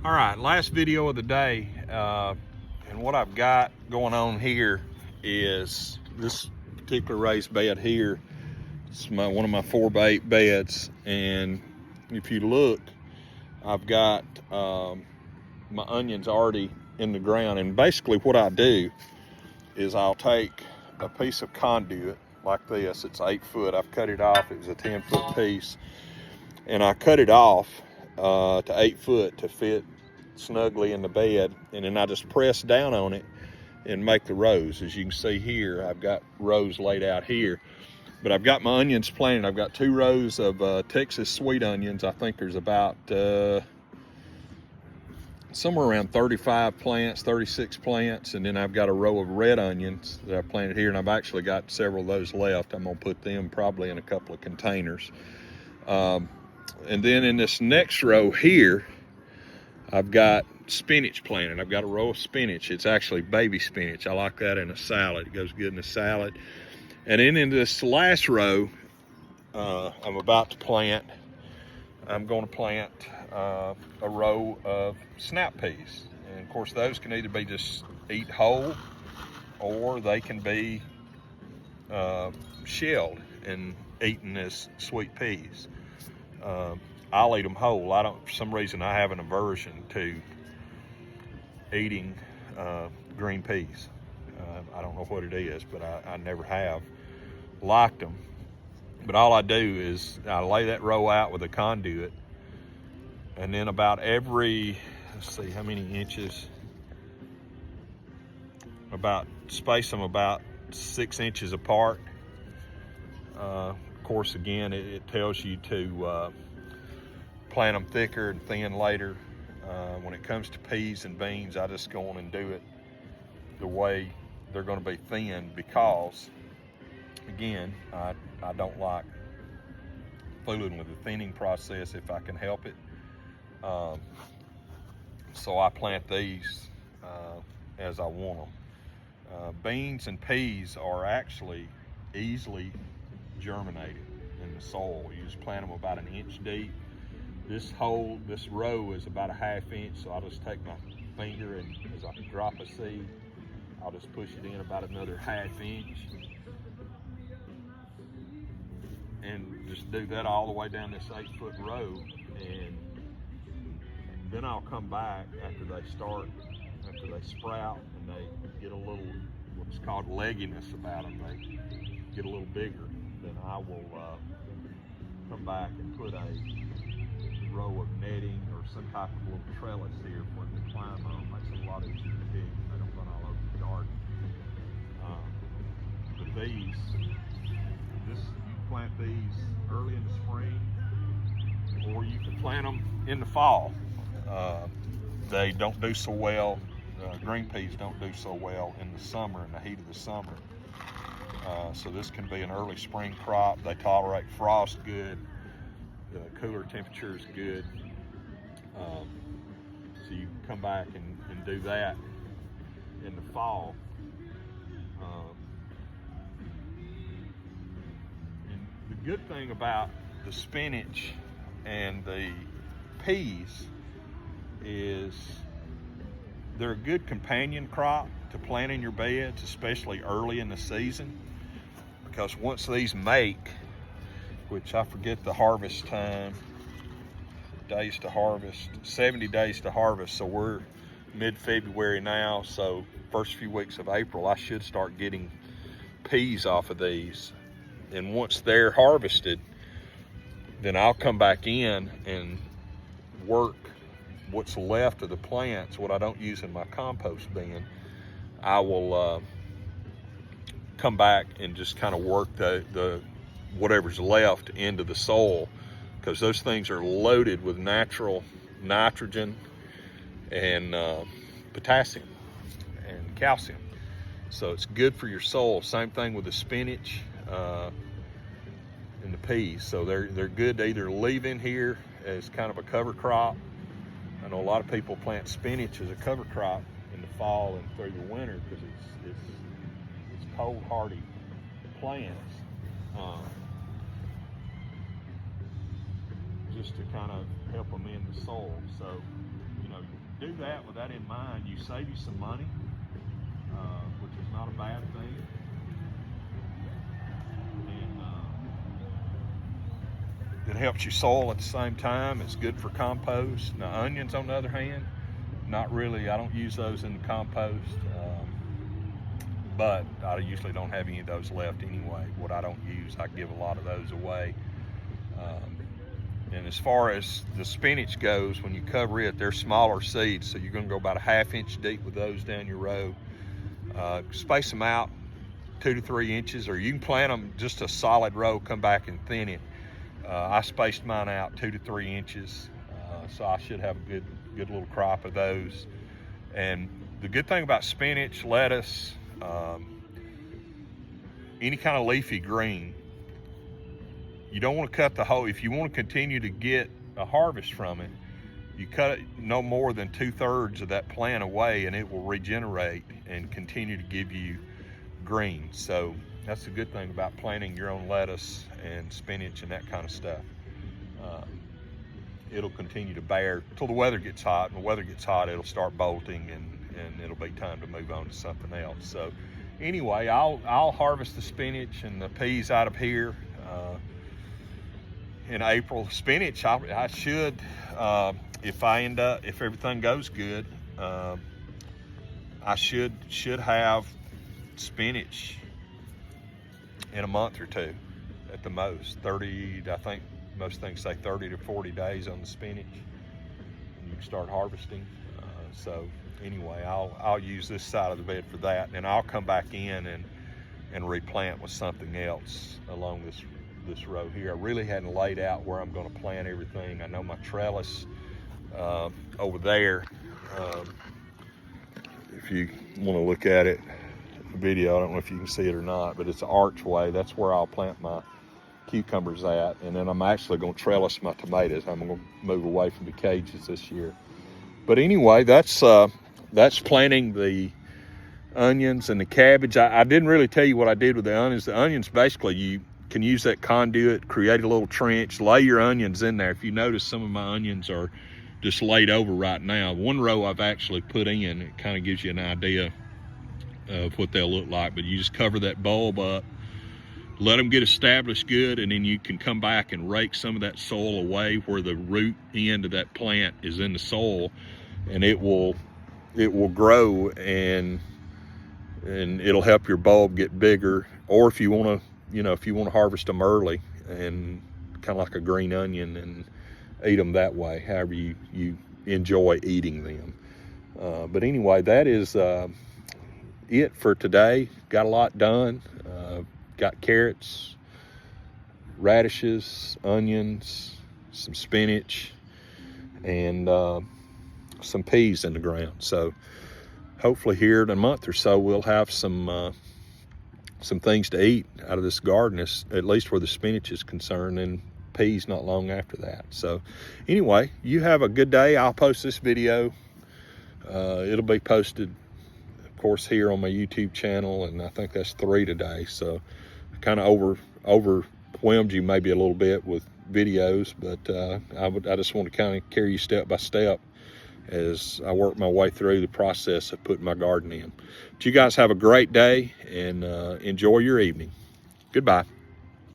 All right, last video of the day, and what I've got going on here is this particular raised bed here. It's one of my 4x8 beds, and if you look, I've got my onions already in the ground. And basically what I do is I'll take a piece of conduit like this. It's 8 foot. I've cut it off. It was a 10-foot piece, and I cut it off to 8 foot to fit snugly in the bed, and then I just press down on it and make the rows. As you can see here, I've got rows laid out here, but I've got my onions planted. I've got 2 rows of Texas sweet onions. I think there's about somewhere around 35 plants, 36 plants, and then I've got a row of red onions that I planted here, and I've actually got several of those left. I'm gonna put them probably in a couple of containers. And then in this next row here, I've got spinach planted. I've got a row of spinach. It's actually baby spinach. I like that in a salad. It goes good in a salad. And then in this last row, I'm about to plant, I'm going to plant a row of snap peas. And of course, those can either be just eat whole, or they can be shelled and eaten as sweet peas. I'll eat them whole. For some reason, I have an aversion to eating green peas. I don't know what it is, but I never have liked them. But all I do is I lay that row out with a conduit, and then about every, let's see how many inches, space them about 6 inches apart. Of course, again, it tells you to plant them thicker and thin later. When it comes to peas and beans, I just go on and do it the way they're going to be thin, because again, I don't like fooling with the thinning process if I can help it. So I plant these as I want them. Beans and peas are actually easily germinated in the soil. You just plant them about 1 inch deep. This row is about 1/2 inch, so I'll just take my finger, and as I drop a seed, I'll just push it in about another 1/2 inch. And just do that all the way down this 8-foot row. And then I'll come back after they sprout and they get a little, what's called legginess about them. They get a little bigger. Then I will come back and put a row of netting or some type of little trellis here for them to climb on. Makes it a lot easier to dig. They don't run all over the garden. But these, you can plant these early in the spring, or you can plant them in the fall. They don't do so well. Green peas don't do so well in the summer, in the heat of the summer. So this can be an early spring crop. They tolerate frost good. The cooler temperature is good. So you can come back and do that in the fall. And the good thing about the spinach and the peas is they're a good companion crop to plant in your beds, especially early in the season, because once these make, which I forget the harvest time, days to harvest, 70 days to harvest. So we're mid-February now, so first few weeks of April, I should start getting peas off of these. And once they're harvested, then I'll come back in and work what's left of the plants, what I don't use in my compost bin. I will come back and just kind of work the whatever's left into the soil, because those things are loaded with natural nitrogen and potassium and calcium. So it's good for your soil. Same thing with the spinach and the peas. So they're good to either leave in here as kind of a cover crop. I know a lot of people plant spinach as a cover crop in the fall and through the winter because it's cold hardy plants. Just to kind of help them in the soil. So, you know, do that with that in mind, you save you some money, which is not a bad thing. And it helps you soil at the same time. It's good for compost. Now onions, on the other hand, not really. I don't use those in the compost, but I usually don't have any of those left anyway. What I don't use, I give a lot of those away. And as far as the spinach goes, when you cover it, they're smaller seeds, so you're going to go about a 1/2 inch deep with those down your row. Space them out 2 to 3 inches, or you can plant them just a solid row, come back and thin it. I spaced mine out 2 to 3 inches, so I should have a good little crop of those. And the good thing about spinach, lettuce, any kind of leafy green, you don't want to cut the whole. If you want to continue to get a harvest from it, you cut it no more than 2/3 of that plant away, and it will regenerate and continue to give you green. So that's the good thing about planting your own lettuce and spinach and that kind of stuff. It'll continue to bear till the weather gets hot. And when the weather gets hot, it'll start bolting, and it'll be time to move on to something else. So anyway, I'll harvest the spinach and the peas out of here in April. Spinach, I should, if everything goes good, I should have spinach in a month or two at the most. 30, I think most things say 30 to 40 days on the spinach, and you can start harvesting. So anyway, I'll use this side of the bed for that, and I'll come back in and replant with something else along this row here. I really hadn't laid out where I'm going to plant everything. I know my trellis over there, if you want to look at it, the video, I don't know if you can see it or not, but it's an archway. That's where I'll plant my cucumbers at, and then I'm actually going to trellis my tomatoes. I'm going to move away from the cages this year. But anyway, that's planting the onions and the cabbage. I didn't really tell you what I did with the onions. The onions, basically, you can use that conduit, create a little trench, lay your onions in there. If you notice, some of my onions are just laid over right now. One row I've actually put in. It kind of gives you an idea of what they'll look like, but you just cover that bulb up, let them get established good, and then you can come back and rake some of that soil away where the root end of that plant is in the soil, and it will grow, and it'll help your bulb get bigger. Or if you want to harvest them early and kind of like a green onion and eat them that way, however you enjoy eating them. But anyway, that is it for today. Got a lot done. Got carrots, radishes, onions, some spinach, and some peas in the ground. So hopefully here in a month or so, we'll have some things to eat out of this garden, at least where the spinach is concerned, and peas not long after that. So anyway, you have a good day. I'll post this video. It'll be posted, of course, here on my YouTube channel, and I think that's 3 today. So I kind of overwhelmed you maybe a little bit with videos, but I just want to kind of carry you step by step as I work my way through the process of putting my garden in. But you guys have a great day, and enjoy your evening. Goodbye.